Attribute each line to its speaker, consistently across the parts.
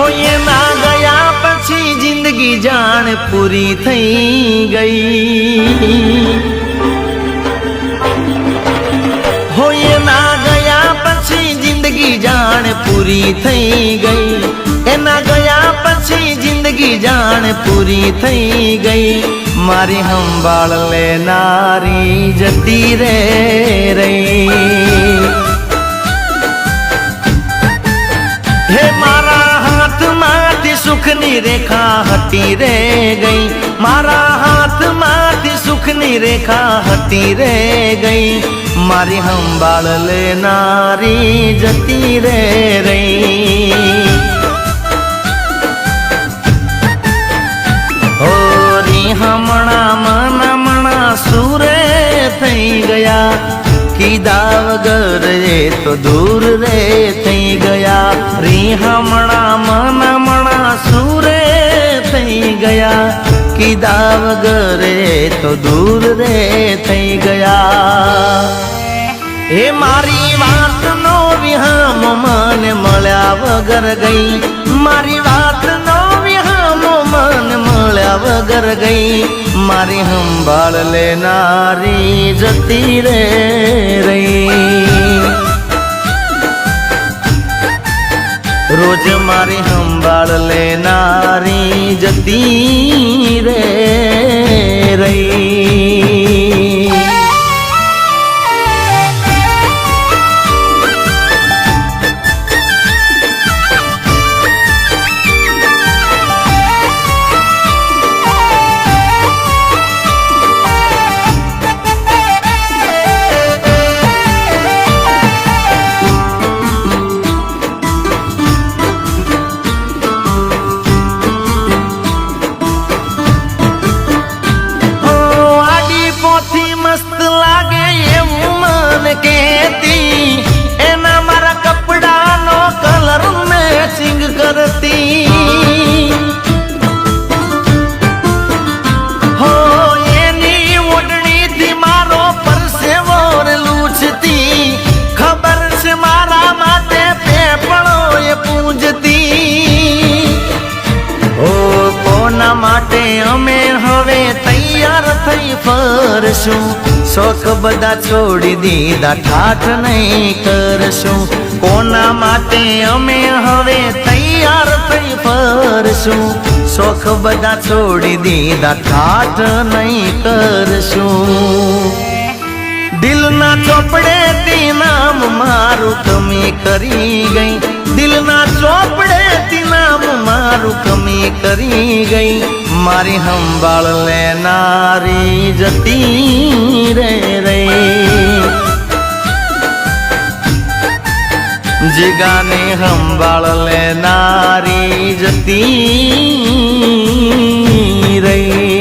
Speaker 1: होए ना गया पछी जिंदगी जान पूरी थई गई। होए ना गया पछी जिंदगी जान पूरी थई गई। एना गया पछी जिंदगी जान पूरी थई गई। मारी हंबाळ लेनारी जती रे रही। हे मारा हाथ माथी सुखनी रेखा हटी रे गई। मारा हाथ माथी सुखनी रेखा हटी रे गई। मारी हंबाळ लेनारी जती रे रही। होरी हमणा मना सूरे थई गया। कीधा वगर ये तो दूर रे थई गया। री हमणा मना सूरे थई गया। कीधा वगर ये तो दूर रे थई गया। हे मारी वात नो विहाम मन मळ्या वगर गई। मारी वात नो विहाम मन मळ्या वगर गई। मारी हंबाळ लेनारी जती रे रही। रोज मारी हंबाळ लेनारी जती रे रही। मस्त लागे एवं मन कहती। एना मारा कपड़ा नो कलर मैचिंग करती। हो एनी ओढ़नी थी मारो परसेवो लूछती। खबर से मारा माथे पेपड़ो ये पूजती। ओ कोना माटे अमे हवे तैयार थई फरशु। शौक बदा छोड़ी दीदा ठाठ नहीं करशु। कोना माटे अमे हवे तैयार थई फरशु। शौक बदा छोड़ी दीदा ठाठ नहीं करशु। दिल ना चोपड़े ती नाम मारू कमी करी गई। दिल ना चोपड़े ती नाम मारू कमी करी गई। मारी हंबाळ लेनारी जती रे रही। जिगाने हंबाळ लेनारी जती रही।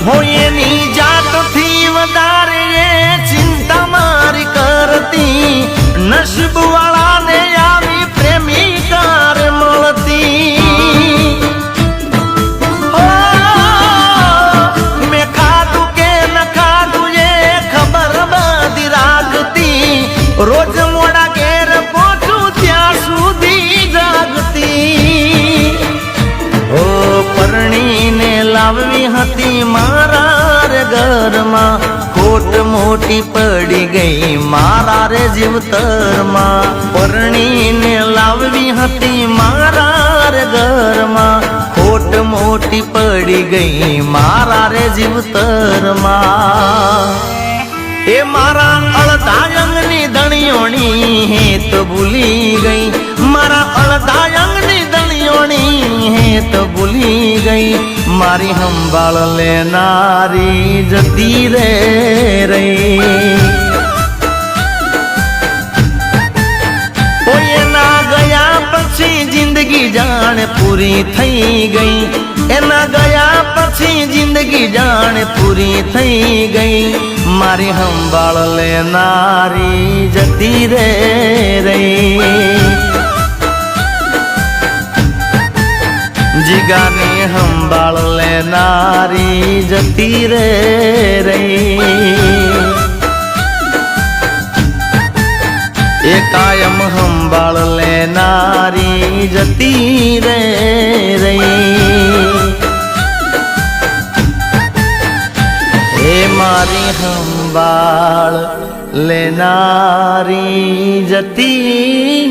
Speaker 1: होए नी जात थी वधारे ये चिंता मारी करती। नसीब वाला ने आवी प्रेमी कार मळती। ओ मैं खादू के न खादू ये खबर बादी रागती। रोज मोड़ा घेर पहुंचू त्या सुधी जागती। ओ परणी ने लाववी हती मारा रे घर में। खोट मोटी पड़ी गई मारा रे जीवतर में। परणी ने लाववी हती मारा रे घर में। खोट मोटी पड़ी गई मारा रे जीवतर में। ए मारा अळदायंगनी दणियोणी है तो भूली गई। मारा अळदायंगनी दणियोणी है तो भूली गई। मारी हंबाळ लेनारी जती रे रही। ओए ना गया પછી જિંદગી જાણ પૂરી થઈ ગઈ એના ગયા પછી જિંદગી જાણ પૂરી થઈ ગઈ મારી સંભાળ લેનારી જતી રે રહી જીગાની સંભાળ લેનારી જતી રે રહી એ કાયમ સંભાળ લેનારી જતી રે રહી એ મારી સંભાળ લેનારી જતી